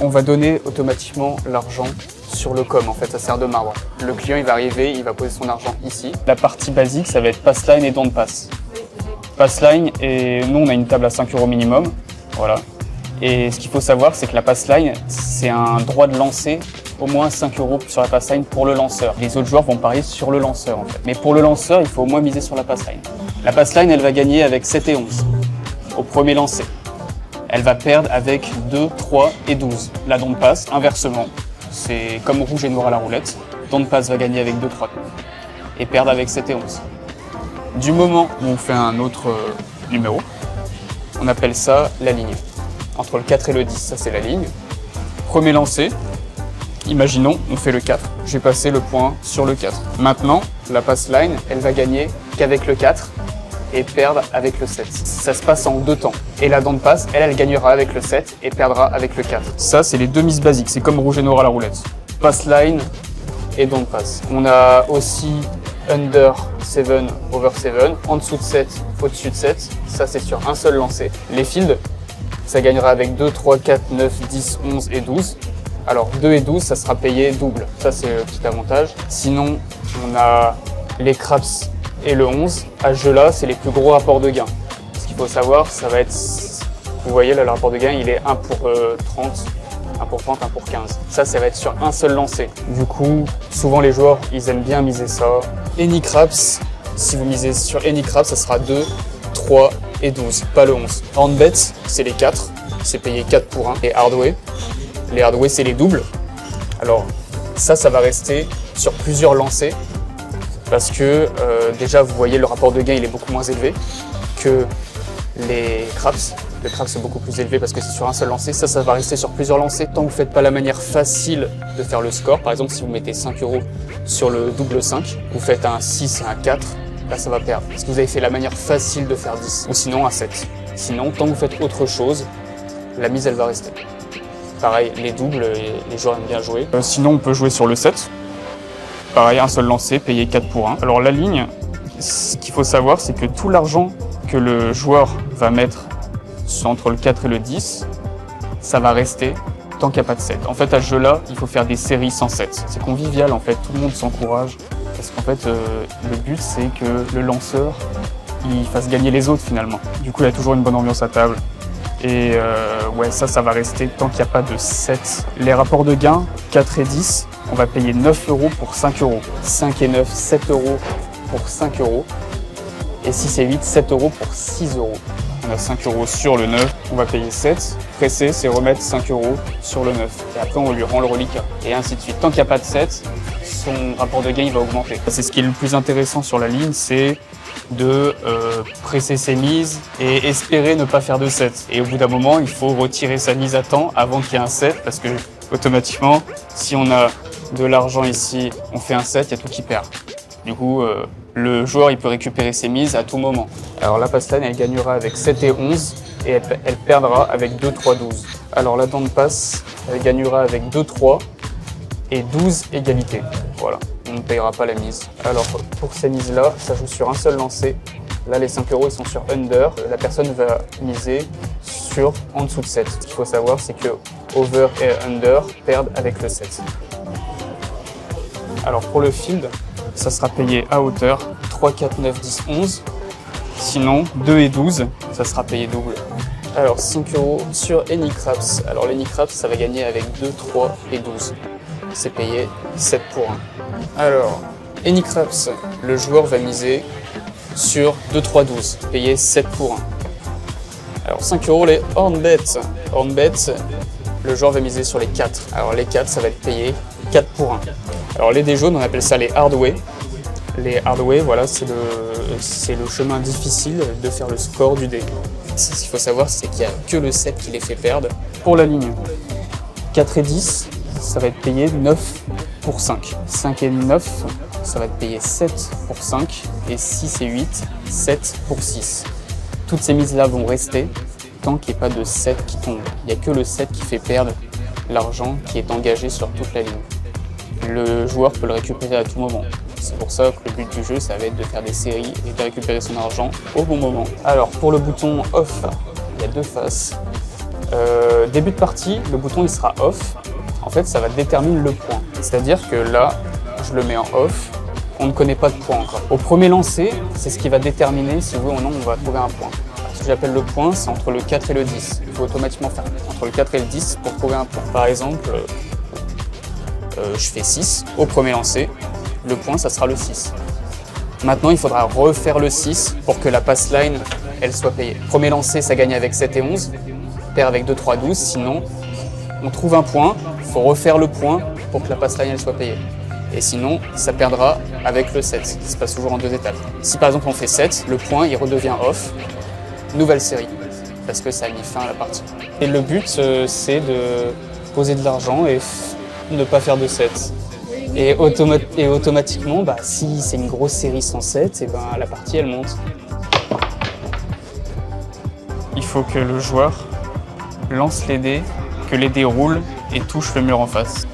on va donner automatiquement l'argent sur le com, en fait, ça sert de marbre. Le client, il va arriver, il va poser son argent ici. La partie basique, ça va être pass line et don't pass. Pass line, et nous, on a une table à 5 € minimum, voilà. Et ce qu'il faut savoir, c'est que la pass line, c'est un droit de lancer au moins 5 € sur la pass line pour le lanceur. Les autres joueurs vont parier sur le lanceur, en fait. Mais pour le lanceur, il faut au moins miser sur la pass line. La pass line, elle va gagner avec 7 et 11 au premier lancer. Elle va perdre avec 2, 3 et 12. La don't pass, inversement. C'est comme rouge et noir à la roulette. Don't pass va gagner avec 2, 3 et perdre avec 7 et 11. Du moment où on fait un autre numéro, on appelle ça la ligne. Entre le 4 et le 10, ça c'est la ligne. Premier lancer, imaginons, on fait le 4. J'ai passé le point sur le 4. Maintenant, la pass line, elle va gagner qu'avec le 4 et perdre avec le 7. Ça se passe en 2 temps. Et la don't pass, elle gagnera avec le 7 et perdra avec le 4. Ça, c'est les 2 mises basiques. C'est comme rouge et noir à la roulette. Pass line et don't pass. On a aussi under 7, over 7, en dessous de 7, au-dessus de 7. Ça, c'est sur un seul lancer. Les fields, ça gagnera avec 2, 3, 4, 9, 10, 11 et 12. Alors 2 et 12, ça sera payé double. Ça, c'est le petit avantage. Sinon, on a les craps et le 11. À ce jeu-là, c'est les plus gros rapports de gain. Ce qu'il faut savoir, ça va être... Vous voyez, là, le rapport de gain, il est 1 pour 30, 1 pour 30, 1 pour 15. Ça va être sur un seul lancer. Du coup, souvent, les joueurs, ils aiment bien miser ça. Any craps, si vous misez sur any craps, ça sera 2, 3 et 12, pas le 11. Hand bet, c'est les 4. C'est payé 4 pour 1. Et hardway, les hardway, c'est les doubles. Alors, ça va rester sur plusieurs lancers. Parce que déjà, vous voyez, le rapport de gain, il est beaucoup moins élevé que les craps. Le craps, c'est beaucoup plus élevé parce que c'est sur un seul lancer. Ça va rester sur plusieurs lancers tant que vous ne faites pas la manière facile de faire le score. Par exemple, si vous mettez 5 € sur le double 5, vous faites un 6 et un 4, là, ça va perdre. Parce que vous avez fait la manière facile de faire 10. Ou sinon, un 7. Sinon, tant que vous faites autre chose, la mise, elle va rester. Pareil, les doubles, les joueurs aiment bien jouer. Sinon, on peut jouer sur le 7. Pareil, un seul lancer, payé 4 pour 1. Alors la ligne, ce qu'il faut savoir, c'est que tout l'argent que le joueur va mettre entre le 4 et le 10, ça va rester tant qu'il n'y a pas de 7. En fait, à ce jeu-là, il faut faire des séries sans 7. C'est convivial, en fait, tout le monde s'encourage. Parce qu'en fait, le but, c'est que le lanceur, il fasse gagner les autres, finalement. Du coup, il y a toujours une bonne ambiance à table. Et ouais, ça va rester tant qu'il n'y a pas de 7. Les rapports de gain, 4 et 10, on va payer 9 € pour 5 €. 5 et 9, 7 € pour 5 €. Et 6 et 8, 7 € pour 6 €. On a 5 € sur le 9, on va payer 7. Pressé, c'est remettre 5 € sur le 9. Et après, on lui rend le reliquat. Et ainsi de suite. Tant qu'il n'y a pas de 7, son rapport de gain il va augmenter. C'est ce qui est le plus intéressant sur la ligne, c'est de presser ses mises et espérer ne pas faire de 7. Et au bout d'un moment, il faut retirer sa mise à temps avant qu'il y ait un 7 parce que automatiquement, si on a de l'argent ici, on fait un 7, il y a tout qui perd. Du coup, le joueur il peut récupérer ses mises à tout moment. Alors la pass line, elle gagnera avec 7 et 11 et elle perdra avec 2, 3, 12. Alors la don't pass, elle gagnera avec 2, 3 et 12 égalité. Voilà, on ne payera pas la mise. Alors pour ces mises-là, ça joue sur un seul lancer. Là, les 5 € ils sont sur under. La personne va miser sur en dessous de 7. Ce qu'il faut savoir, c'est que over et under perdent avec le 7. Alors pour le field, ça sera payé à hauteur 3, 4, 9, 10, 11. Sinon, 2 et 12, ça sera payé double. Alors 5 € sur any craps. Alors l'any craps, ça va gagner avec 2, 3 et 12. C'est payé 7 pour 1. Alors, any craps, le joueur va miser sur 2, 3, 12, payé 7 pour 1. Alors 5 € les horn bets. Horn bets, le joueur va miser sur les 4. Alors les 4, ça va être payé 4 pour 1. Alors les dés jaunes, on appelle ça les hardway. Les hardway, voilà, c'est le chemin difficile de faire le score du dé. Ce qu'il faut savoir, c'est qu'il n'y a que le 7 qui les fait perdre. Pour la ligne, 4 et 10, ça va être payé 9 pour 5. 5 et 9, ça va être payé 7 pour 5. Et 6 et 8, 7 pour 6. Toutes ces mises-là vont rester tant qu'il n'y a pas de 7 qui tombe. Il n'y a que le 7 qui fait perdre l'argent qui est engagé sur toute la ligne. Le joueur peut le récupérer à tout moment. C'est pour ça que le but du jeu, ça va être de faire des séries et de récupérer son argent au bon moment. Alors pour le bouton off, il y a deux faces. Début de partie, le bouton il sera off. En fait, ça va déterminer le point. C'est-à-dire que là, je le mets en off, on ne connaît pas de point encore. Au premier lancer, c'est ce qui va déterminer si oui ou non on va trouver un point. Ce que j'appelle le point, c'est entre le 4 et le 10. Il faut automatiquement faire entre le 4 et le 10 pour trouver un point. Par exemple, je fais 6 au premier lancer, le point ça sera le 6. Maintenant, il faudra refaire le 6 pour que la pass line elle soit payée. Premier lancer, ça gagne avec 7 et 11, paire avec 2, 3, 12, sinon on trouve un point, il faut refaire le point pour que la pass line elle soit payée. Et sinon, ça perdra avec le 7, qui se passe toujours en 2 étapes. Si par exemple on fait 7, le point il redevient off, nouvelle série, parce que ça a mis fin à la partie. Et le but, c'est de poser de l'argent et ne pas faire de 7. Et automatiquement, si c'est une grosse série sans 7, et la partie elle monte. Il faut que le joueur lance les dés, que les dés roulent et touchent le mur en face.